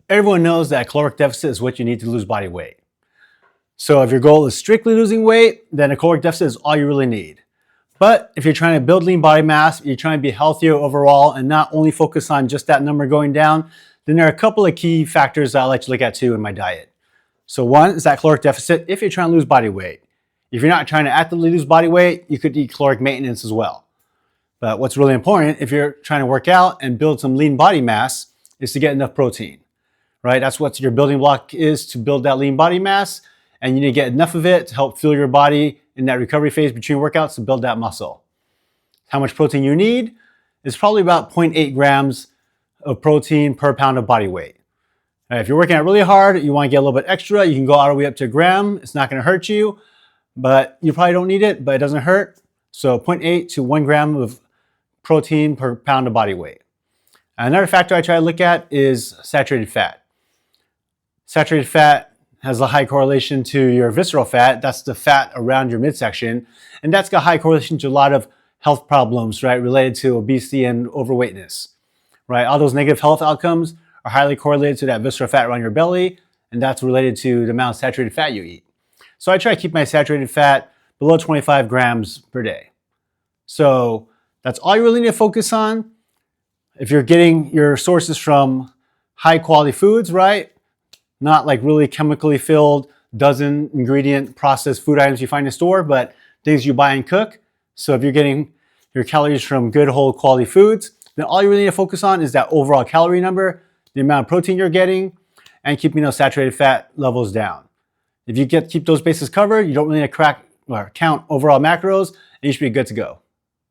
Everyone knows that caloric deficit is what you need to lose body weight. So if your goal is strictly losing weight, then a caloric deficit is all you really need. But if you're trying to build lean body mass, you're trying to be healthier overall and not only focus on just that number going down, then there are a couple of key factors that I like to look at too in my diet. So one is that caloric deficit if you're trying to lose body weight. If you're not trying to actively lose body weight, you could eat caloric maintenance as well. But what's really important if you're trying to work out and build some lean body mass is to get enough protein, right? That's what your building block is to build that lean body mass. And you need to get enough of it to help fuel your body in that recovery phase between workouts to build that muscle. How much protein you need is probably about 0.8 grams of protein per pound of body weight. Now, if you're working out really hard, you want to get a little bit extra, you can go all the way up to a gram. It's not going to hurt you, but you probably don't need it, but it doesn't hurt. So 0.8 to 1 gram of protein per pound of body weight. Another factor I try to look at is saturated fat. Saturated fat has a high correlation to your visceral fat. That's the fat around your midsection. And that's got high correlation to a lot of health problems, right, related to obesity and overweightness, right? All those negative health outcomes are highly correlated to that visceral fat around your belly, and that's related to the amount of saturated fat you eat. So I try to keep my saturated fat below 25 grams per day. So that's all you really need to focus on. If you're getting your sources from high quality foods, right? Not like really chemically filled, dozen ingredient processed food items you find in the store, but things you buy and cook. So if you're getting your calories from good whole quality foods, then all you really need to focus on is that overall calorie number, the amount of protein you're getting, and keeping those saturated fat levels down. If you keep those bases covered, you don't really need to count overall macros, and you should be good to go.